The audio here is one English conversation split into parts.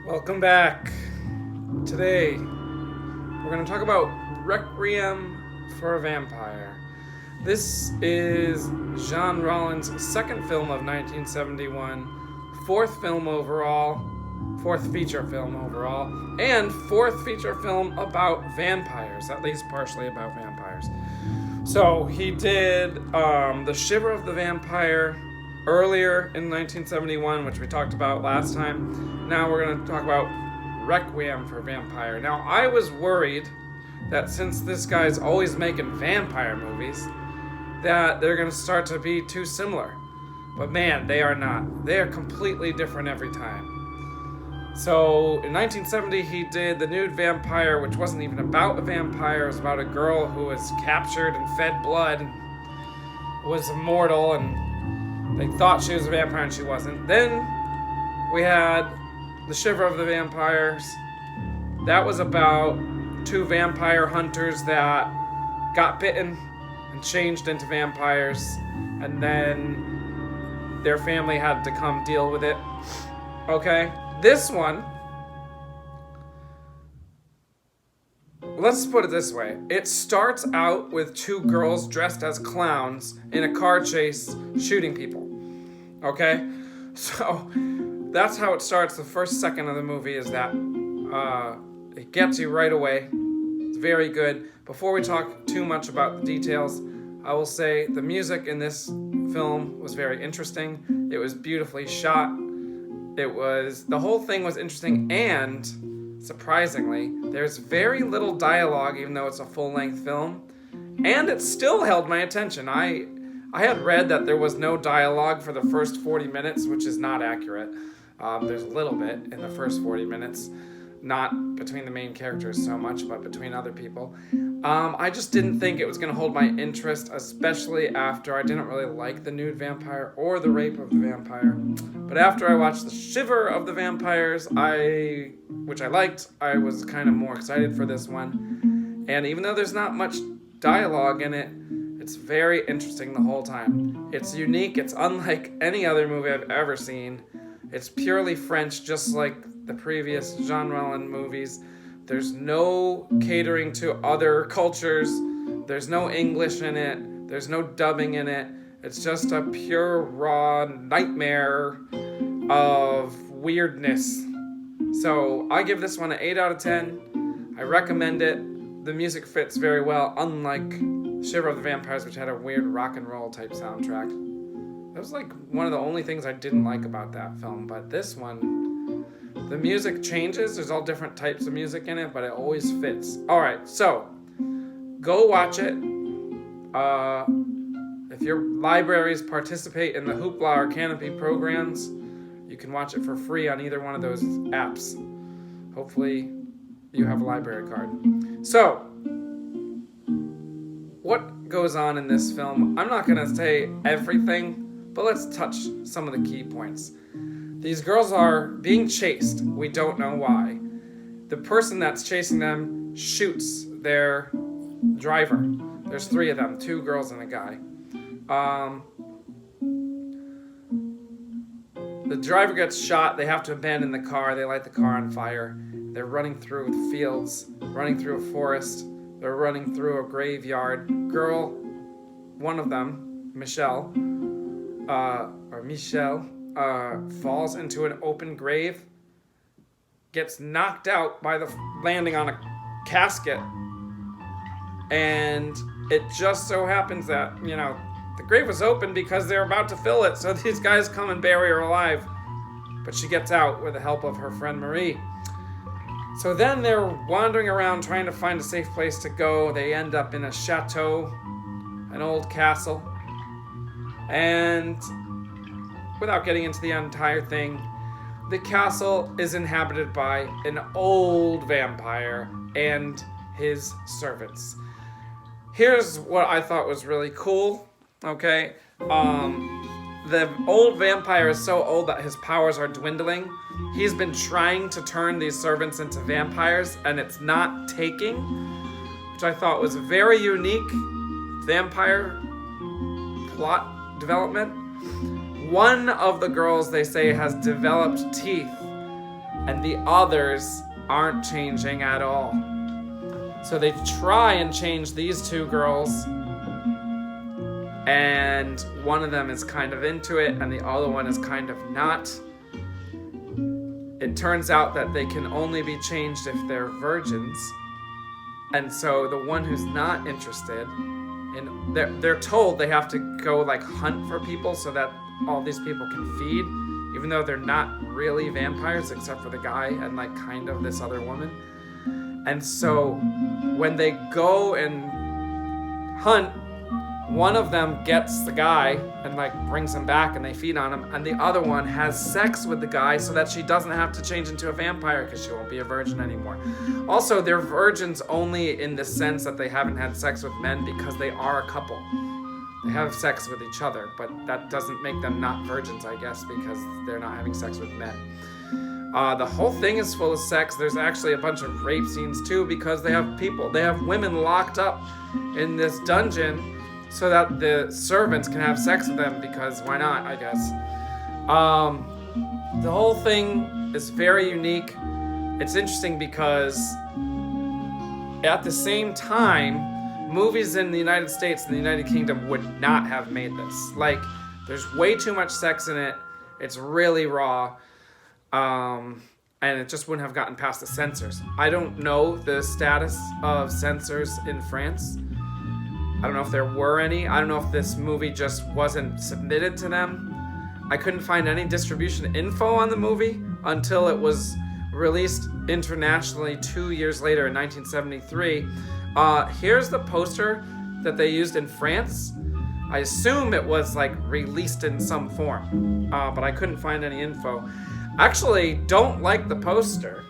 Welcome back. Today, we're going to talk about Requiem for a Vampire. This is Jean Rollin's second film of 1971, fourth feature film overall, and fourth feature film about vampires, at least partially about vampires. So, he did The Shiver of the Vampire earlier in 1971, which we talked about last time. Now we're going to talk about Requiem for a Vampire. Now, I was worried that since this guy's always making vampire movies, that they're going to start to be too similar. But man, they are not. They are completely different every time. So, in 1970, he did The Nude Vampire, which wasn't even about a vampire. It was about a girl who was captured and fed blood and was immortal, and they thought she was a vampire and she wasn't. Then we had The Shiver of the Vampires. That was about two vampire hunters that got bitten and changed into vampires, and then their family had to come deal with it. Okay? This one, let's put it this way. It starts out with two girls dressed as clowns in a car chase shooting people. Okay? So, that's how it starts. The first second of the movie is that it gets you right away. It's very good. Before we talk too much about the details, I will say the music in this film was very interesting. It was beautifully shot. The whole thing was interesting, and surprisingly, there's very little dialogue, even though it's a full-length film, and it still held my attention. I had read that there was no dialogue for the first 40 minutes, which is not accurate. There's a little bit in the first 40 minutes, not between the main characters so much, but between other people. I just didn't think it was going to hold my interest, especially after I didn't really like The Nude Vampire or The Rape of the Vampire. But after I watched The Shiver of the Vampires, which I liked, I was kind of more excited for this one. And even though there's not much dialogue in it, it's very interesting the whole time. It's unique. It's unlike any other movie I've ever seen. It's purely French, just like the previous Jean Rollin movies. There's no catering to other cultures. There's no English in it. There's no dubbing in it. It's just a pure, raw nightmare of weirdness. So I give this one an 8 out of 10. I recommend it. The music fits very well, unlike Shiver of the Vampires, which had a weird rock and roll type soundtrack. That was like one of the only things I didn't like about that film, but this one, the music changes. There's all different types of music in it, but it always fits. Alright, so, go watch it. If your libraries participate in the Hoopla or Canopy programs, you can watch it for free on either one of those apps. Hopefully, you have a library card. So, what goes on in this film? I'm not going to say everything, but let's touch some of the key points. These girls are being chased. We don't know why. The person that's chasing them shoots their driver. There's 3 of them, 2 girls and a guy. The driver gets shot. They have to abandon the car. They light the car on fire. They're running through fields, running through a forest. They're running through a graveyard. Girl, one of them, Michelle, falls into an open grave, gets knocked out by landing on a casket, and it just so happens that, the grave was open because they're about to fill it, so these guys come and bury her alive, but she gets out with the help of her friend Marie. So then they're wandering around trying to find a safe place to go. They end up in a chateau, an old castle, and without getting into the entire thing, the castle is inhabited by an old vampire and his servants. Here's what I thought was really cool, okay? The old vampire is so old that his powers are dwindling. He's been trying to turn these servants into vampires, and it's not taking, which I thought was a very unique vampire plot development. One of the girls, they say, has developed teeth and the others aren't changing at all. So they try and change these two girls, and one of them is kind of into it and the other one is kind of not. It turns out that they can only be changed if they're virgins, and so the one who's not interested, and they're told they have to go like hunt for people so that all these people can feed, even though they're not really vampires except for the guy and like kind of this other woman. And so when they go and hunt, one of them gets the guy and like brings him back and they feed on him, and the other one has sex with the guy so that she doesn't have to change into a vampire because she won't be a virgin anymore. Also, they're virgins only in the sense that they haven't had sex with men because they are a couple. They have sex with each other, but that doesn't make them not virgins, I guess, because they're not having sex with men. The whole thing is full of sex. There's actually a bunch of rape scenes too because they have women locked up in this dungeon so that the servants can have sex with them, because why not, I guess. The whole thing is very unique. It's interesting because at the same time, movies in the United States and the United Kingdom would not have made this. Like, there's way too much sex in it. It's really raw. And it just wouldn't have gotten past the censors. I don't know the status of censors in France. I don't know if there were any. I don't know if this movie just wasn't submitted to them. I couldn't find any distribution info on the movie until it was released internationally 2 years later in 1973. Here's the poster that they used in France. I assume it was like released in some form, but I couldn't find any info. Actually, don't like the poster.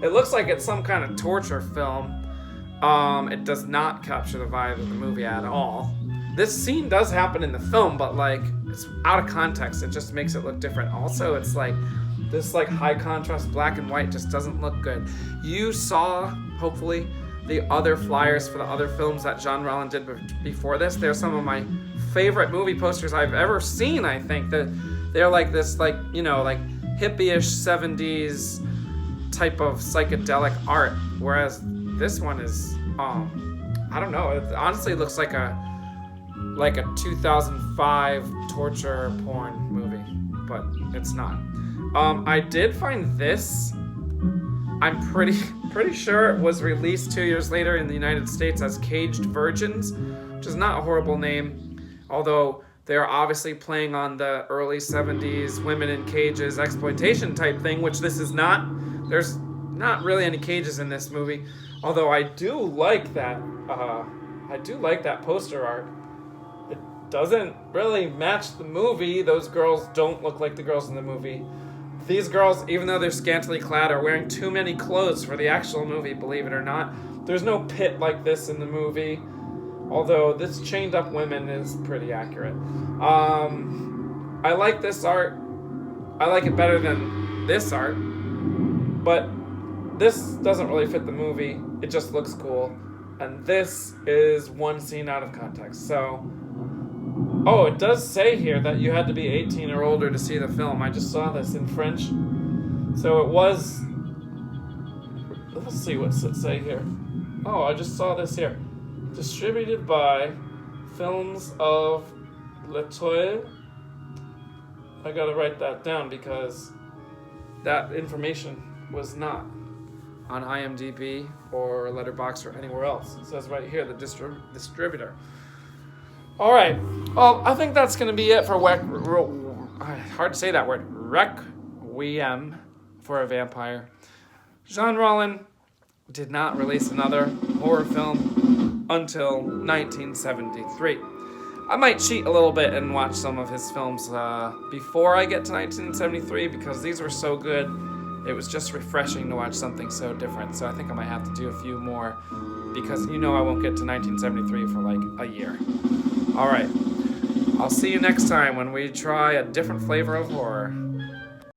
It looks like it's some kind of torture film. It does not capture the vibe of the movie at all. This scene does happen in the film, but like it's out of context. It just makes it look different. Also, it's like this like high contrast black and white just doesn't look good. You saw, hopefully, the other flyers for the other films that John Rollin did before this. They're some of my favorite movie posters I've ever seen, I think. They're like this, like, you know, like hippie-ish 70s type of psychedelic art, whereas this one is, I don't know, it honestly looks like a 2005 torture porn movie, but it's not. I did find this. I'm pretty sure it was released 2 years later in the United States as Caged Virgins, which is not a horrible name, although they're obviously playing on the early 70s women in cages exploitation type thing, which this is not. There's not really any cages in this movie, although I do like that poster art. It doesn't really match the movie. Those girls don't look like the girls in the movie. These girls, even though they're scantily clad, are wearing too many clothes for the actual movie, believe it or not. There's no pit like this in the movie, although this chained up women is pretty accurate. I like this art. I like it better than this art, but this doesn't really fit the movie. It just looks cool. And this is one scene out of context. So, oh, it does say here that you had to be 18 or older to see the film. I just saw this in French. So it was, let's see what's it say here. Oh, I just saw this here. Distributed by Films of L'Etoile. I gotta write that down because that information was not on IMDb or Letterboxd or anywhere else. It says right here, the distributor. All right. Well, I think that's going to be it for hard to say that word. Requiem for a Vampire. John Rollin did not release another horror film until 1973. I might cheat a little bit and watch some of his films before I get to 1973 because these were so good. It was just refreshing to watch something so different. So I think I might have to do a few more because I won't get to 1973 for like a year. All right. I'll see you next time when we try a different flavor of horror.